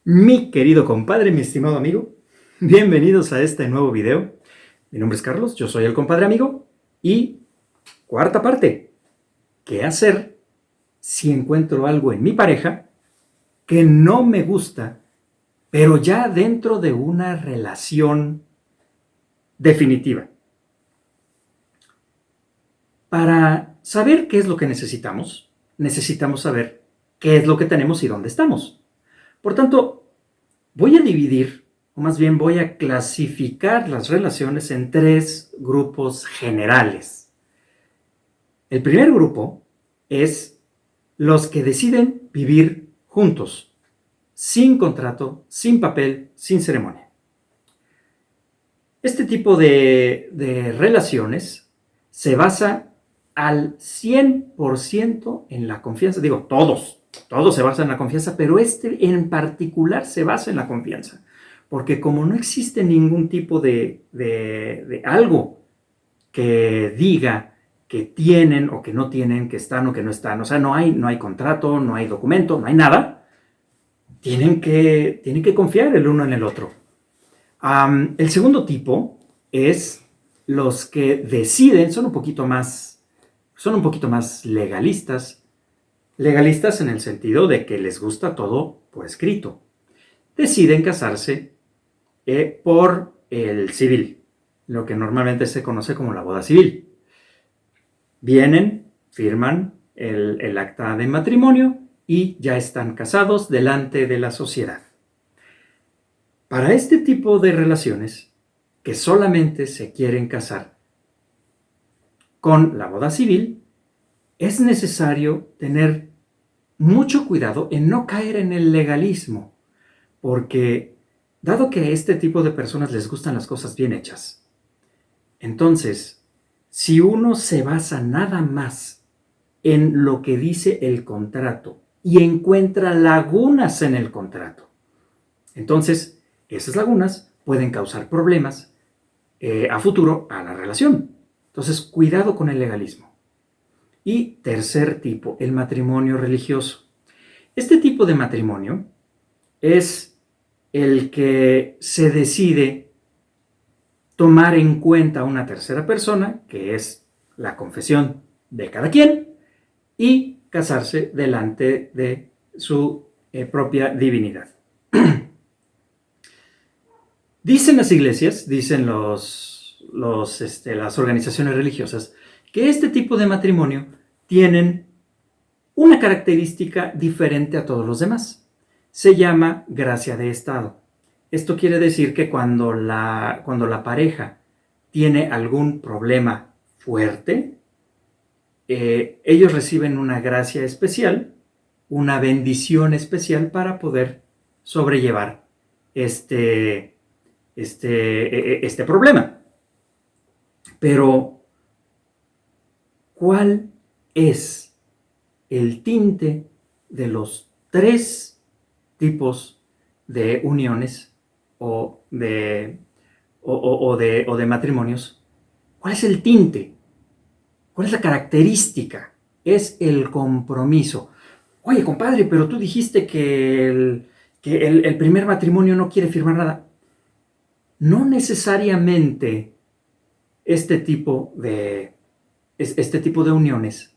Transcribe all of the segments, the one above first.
Mi querido compadre, mi estimado amigo, bienvenidos a este nuevo video. Mi nombre es Carlos, yo soy el compadre amigo y cuarta parte, ¿qué hacer si encuentro algo en mi pareja que no me gusta, pero ya dentro de una relación definitiva? Para saber qué es lo que necesitamos saber qué es lo que tenemos y dónde estamos. Por tanto, voy a dividir, o más bien voy a clasificar las relaciones en tres grupos generales. El primer grupo es los que deciden vivir juntos, sin contrato, sin papel, sin ceremonia. Este tipo de relaciones se basa al 100% en la confianza. Digo, todos se basa en la confianza, pero este en particular se basa en la confianza. Porque como no existe ningún tipo de algo que diga que tienen o que no tienen, que están o que no están, o sea, no hay contrato, no hay documento, no hay nada, tienen que confiar el uno en el otro. El segundo tipo es los que deciden, son un poquito más legalistas en el sentido de que les gusta todo por escrito. Deciden casarse por el civil, lo que normalmente se conoce como la boda civil. Vienen, firman el acta de matrimonio y ya están casados delante de la sociedad. Para este tipo de relaciones, que solamente se quieren casar con la boda civil, es necesario tener mucho cuidado en no caer en el legalismo, porque dado que a este tipo de personas les gustan las cosas bien hechas, entonces, si uno se basa nada más en lo que dice el contrato y encuentra lagunas en el contrato, entonces esas lagunas pueden causar problemas a futuro a la relación. Entonces, cuidado con el legalismo. Y tercer tipo, el matrimonio religioso. Este tipo de matrimonio es el que se decide tomar en cuenta a una tercera persona, que es la confesión de cada quien, y casarse delante de su propia divinidad. Dicen las iglesias, dicen las organizaciones religiosas, que este tipo de matrimonio tienen una característica diferente a todos los demás. Se llama gracia de estado. Esto quiere decir que cuando la pareja tiene algún problema fuerte, ellos reciben una gracia especial, una bendición especial para poder sobrellevar este problema. Pero, ¿cuál es el tinte de los tres tipos de uniones o de matrimonios? ¿Cuál es el tinte? ¿Cuál es la característica? Es el compromiso. Oye, compadre, pero tú dijiste que el primer matrimonio no quiere firmar nada. No necesariamente este tipo de uniones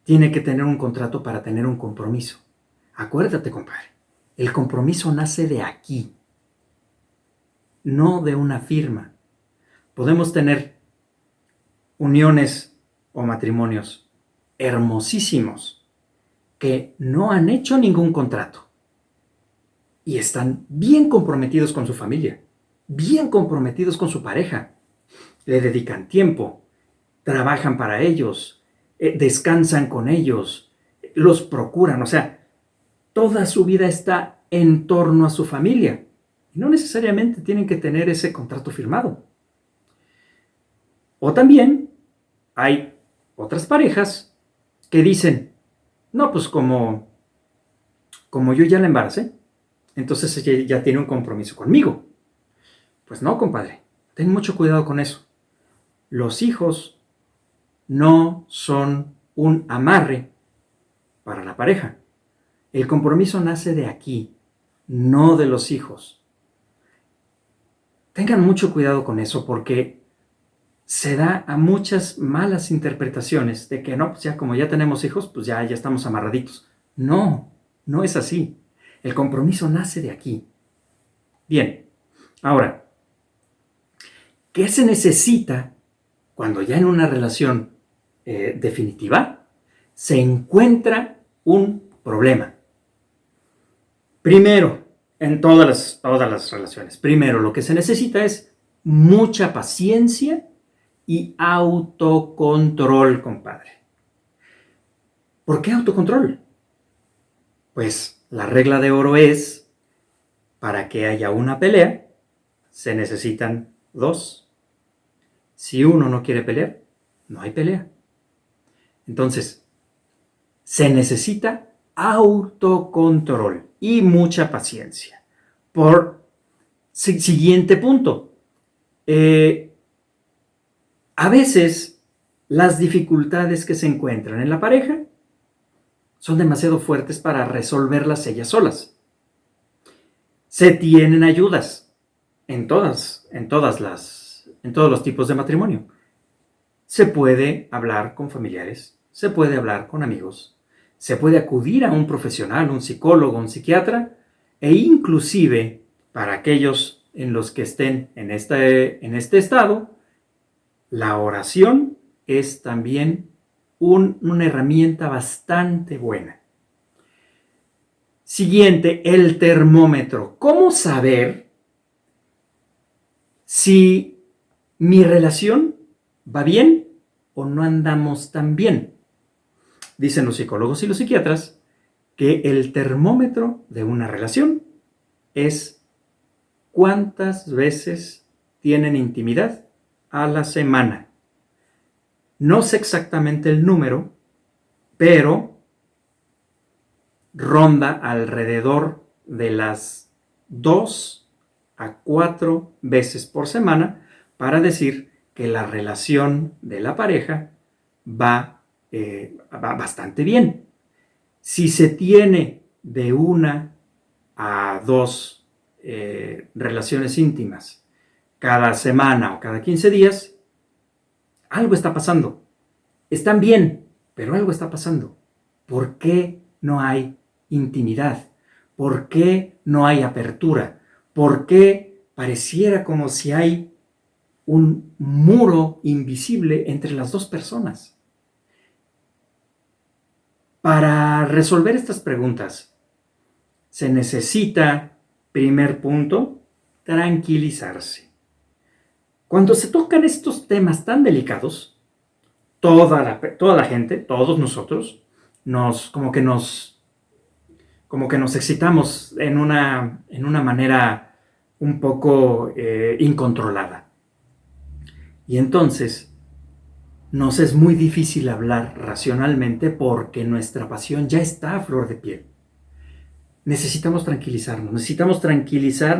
tiene que tener un contrato para tener un compromiso. Acuérdate, compadre, el compromiso nace de aquí, no de una firma. Podemos tener uniones o matrimonios hermosísimos que no han hecho ningún contrato y están bien comprometidos con su familia, bien comprometidos con su pareja, le dedican tiempo, trabajan para ellos, descansan con ellos, los procuran, o sea, toda su vida está en torno a su familia. Y no necesariamente tienen que tener ese contrato firmado. O también hay otras parejas que dicen, no, pues como yo ya la embaracé, entonces ella ya tiene un compromiso conmigo. Pues no, compadre, ten mucho cuidado con eso. Los hijos no son un amarre para la pareja. El compromiso nace de aquí, no de los hijos. Tengan mucho cuidado con eso porque se da a muchas malas interpretaciones de que no, pues ya como ya tenemos hijos, pues ya estamos amarraditos. No, no es así. El compromiso nace de aquí. Bien, ahora, ¿qué se necesita cuando ya en una relación definitiva se encuentra un problema? Primero, en todas las relaciones, primero lo que se necesita es mucha paciencia y autocontrol, compadre. ¿Por qué autocontrol? Pues la regla de oro es, para que haya una pelea, se necesitan dos. Si uno no quiere pelear, no hay pelea. Entonces, se necesita autocontrol y mucha paciencia. Por siguiente punto, a veces las dificultades que se encuentran en la pareja son demasiado fuertes para resolverlas ellas solas. Se tienen ayudas en todos los tipos de matrimonio. Se puede hablar con familiares, se puede hablar con amigos, se puede acudir a un profesional, un psicólogo, un psiquiatra, e inclusive para aquellos en los que estén en este estado, la oración es también una herramienta bastante buena. Siguiente, el termómetro. ¿Cómo saber si mi relación va bien o no andamos tan bien? Dicen los psicólogos y los psiquiatras que el termómetro de una relación es cuántas veces tienen intimidad a la semana. No sé exactamente el número, pero ronda alrededor de las 2 a 4 veces por semana para decir que la relación de la pareja va bastante bien. Si se tiene de 1 a 2 relaciones íntimas cada semana o cada 15 días, algo está pasando. Están bien, pero algo está pasando. ¿Por qué no hay intimidad? ¿Por qué no hay apertura? ¿Por qué pareciera como si hay un muro invisible entre las dos personas? Para resolver estas preguntas, se necesita, primer punto, tranquilizarse. Cuando se tocan estos temas tan delicados, toda la gente, todos nosotros, como que nos excitamos en una manera un poco incontrolada. Y entonces nos es muy difícil hablar racionalmente porque nuestra pasión ya está a flor de piel. Necesitamos tranquilizarnos, necesitamos tranquilizar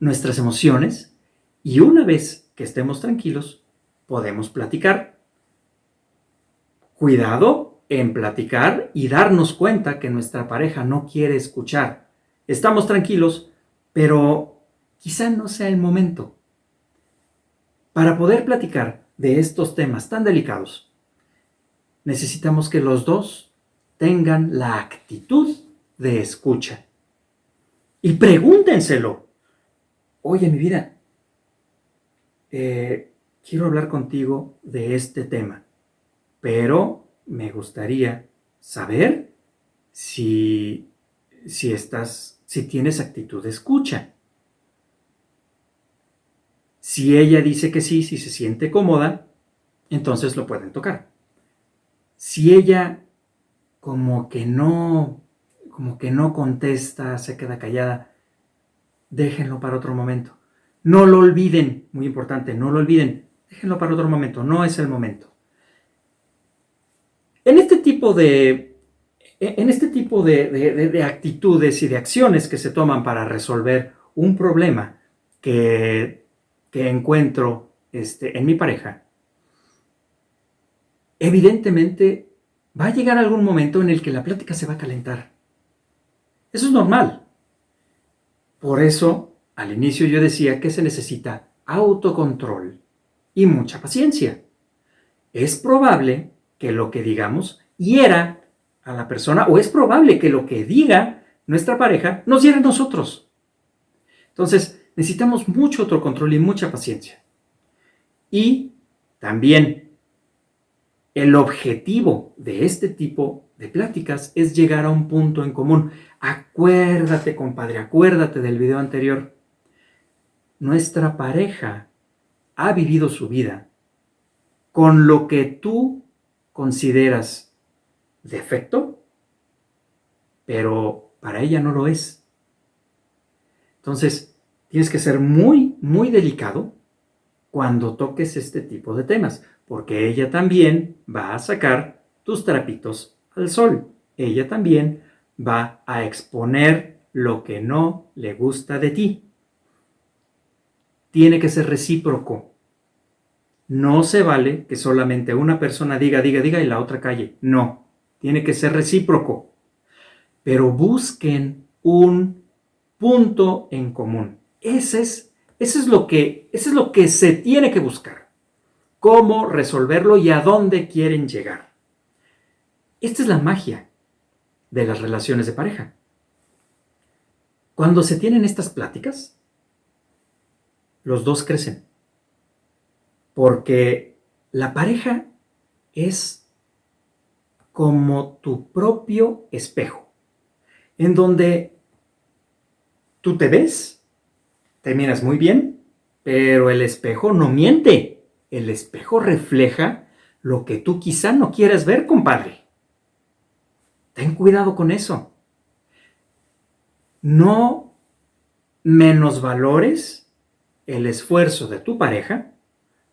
nuestras emociones, y una vez que estemos tranquilos, podemos platicar. Cuidado en platicar y darnos cuenta que nuestra pareja no quiere escuchar. Estamos tranquilos, pero quizá no sea el momento. Para poder platicar de estos temas tan delicados, necesitamos que los dos tengan la actitud de escucha. Y pregúntenselo. Oye, mi vida, quiero hablar contigo de este tema, pero me gustaría saber si tienes actitud de escucha. Si ella dice que sí, si se siente cómoda, entonces lo pueden tocar. Si ella como que no contesta, se queda callada, déjenlo para otro momento. No lo olviden, muy importante, no lo olviden. Déjenlo para otro momento, no es el momento. En este tipo de actitudes y de acciones que se toman para resolver un problema que que encuentro en mi pareja, evidentemente va a llegar algún momento en el que la plática se va a calentar. Eso es normal. Por eso, al inicio yo decía que se necesita autocontrol y mucha paciencia. Es probable que lo que digamos hiera a la persona, o es probable que lo que diga nuestra pareja nos hiera a nosotros. Entonces, necesitamos mucho autocontrol y mucha paciencia. Y también el objetivo de este tipo de pláticas es llegar a un punto en común. Acuérdate, compadre, acuérdate del video anterior. Nuestra pareja ha vivido su vida con lo que tú consideras defecto, pero para ella no lo es. Entonces, tienes que ser muy, muy delicado cuando toques este tipo de temas, porque ella también va a sacar tus trapitos al sol. Ella también va a exponer lo que no le gusta de ti. Tiene que ser recíproco. No se vale que solamente una persona diga y la otra calle. No, tiene que ser recíproco. Pero busquen un punto en común. Eso es lo que se tiene que buscar. Cómo resolverlo y a dónde quieren llegar. Esta es la magia de las relaciones de pareja. Cuando se tienen estas pláticas, los dos crecen. Porque la pareja es como tu propio espejo, en donde tú te ves, te miras muy bien, pero el espejo no miente. El espejo refleja lo que tú quizá no quieras ver, compadre. Ten cuidado con eso. No menosvalores el esfuerzo de tu pareja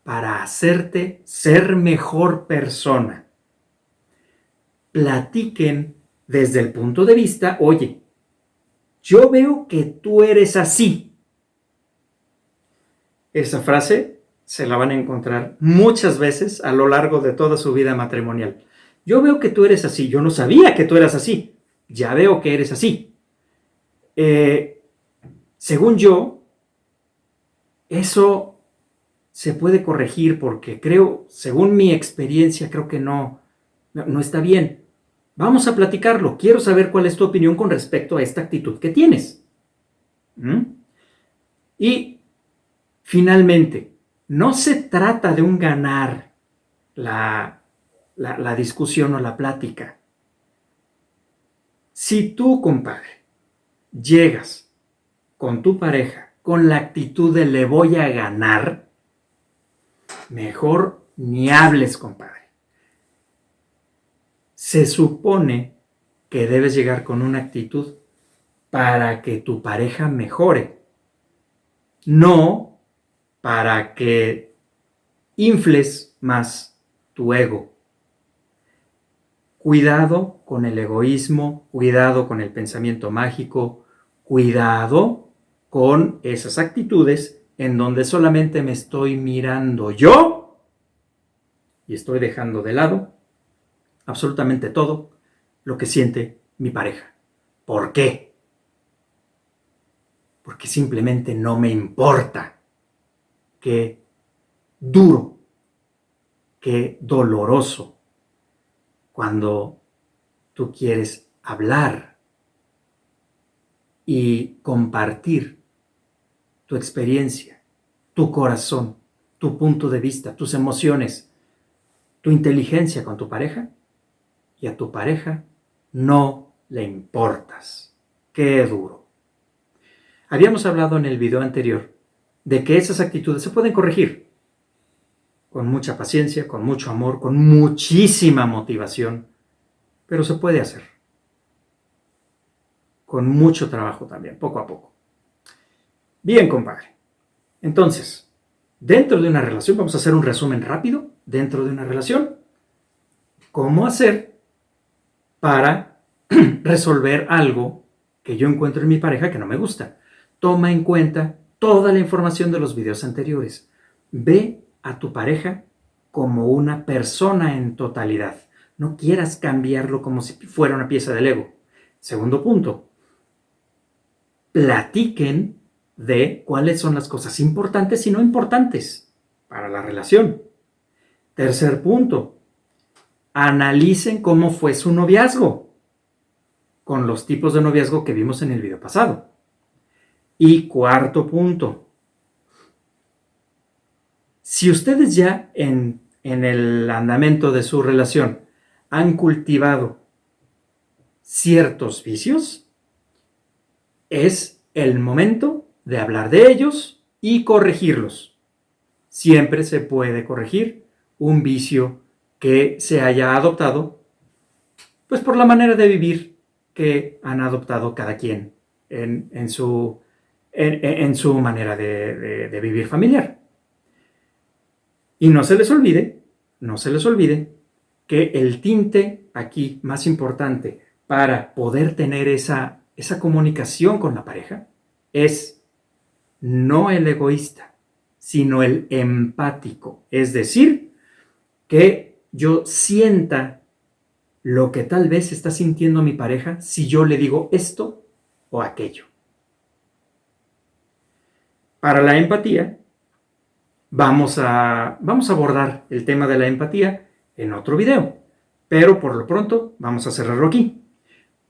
para hacerte ser mejor persona. Platiquen desde el punto de vista, oye, yo veo que tú eres así. Esa frase se la van a encontrar muchas veces a lo largo de toda su vida matrimonial. Yo veo que tú eres así, yo no sabía que tú eras así, ya veo que eres así. Según yo, eso se puede corregir porque creo, según mi experiencia, creo que no está bien. Vamos a platicarlo. Quiero saber cuál es tu opinión con respecto a esta actitud que tienes. Y finalmente, no se trata de un ganar la discusión o la plática. Si tú, compadre, llegas con tu pareja con la actitud de le voy a ganar, mejor ni hables, compadre. Se supone que debes llegar con una actitud para que tu pareja mejore, no para que infles más tu ego. Cuidado con el egoísmo, cuidado con el pensamiento mágico, cuidado con esas actitudes en donde solamente me estoy mirando yo y estoy dejando de lado absolutamente todo lo que siente mi pareja. ¿Por qué? Porque simplemente no me importa. Qué duro, qué doloroso cuando tú quieres hablar y compartir tu experiencia, tu corazón, tu punto de vista, tus emociones, tu inteligencia con tu pareja, y a tu pareja no le importas. Qué duro. Habíamos hablado en el video anterior de que esas actitudes se pueden corregir con mucha paciencia, con mucho amor, con muchísima motivación, pero se puede hacer con mucho trabajo también, poco a poco. Bien, compadre. Entonces, dentro de una relación, vamos a hacer un resumen rápido. Dentro de una relación, ¿cómo hacer para resolver algo que yo encuentro en mi pareja que no me gusta? Toma en cuenta toda la información de los videos anteriores. Ve a tu pareja como una persona en totalidad. No quieras cambiarlo como si fuera una pieza de Lego. Segundo punto, platiquen de cuáles son las cosas importantes y no importantes para la relación. Tercer punto, analicen cómo fue su noviazgo con los tipos de noviazgo que vimos en el video pasado. Y cuarto punto, si ustedes ya en el andamento de su relación han cultivado ciertos vicios, es el momento de hablar de ellos y corregirlos. Siempre se puede corregir un vicio que se haya adoptado, pues por la manera de vivir que han adoptado cada quien en su manera de vivir familiar. Y no se les olvide que el tinte aquí más importante para poder tener esa comunicación con la pareja es no el egoísta, sino el empático. Es decir, que yo sienta lo que tal vez está sintiendo mi pareja si yo le digo esto o aquello. Para la empatía, vamos a abordar el tema de la empatía en otro video, pero por lo pronto vamos a cerrarlo aquí.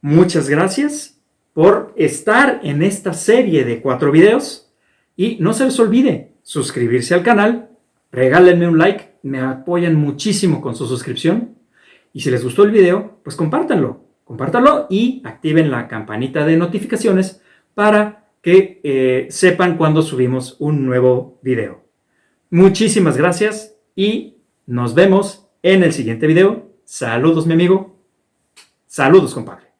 Muchas gracias por estar en esta serie de 4 videos y no se les olvide suscribirse al canal, regálenme un like, me apoyan muchísimo con su suscripción y si les gustó el video, pues compártanlo y activen la campanita de notificaciones para que sepan cuando subimos un nuevo video. Muchísimas gracias y nos vemos en el siguiente video. Saludos, mi amigo. Saludos, compadre.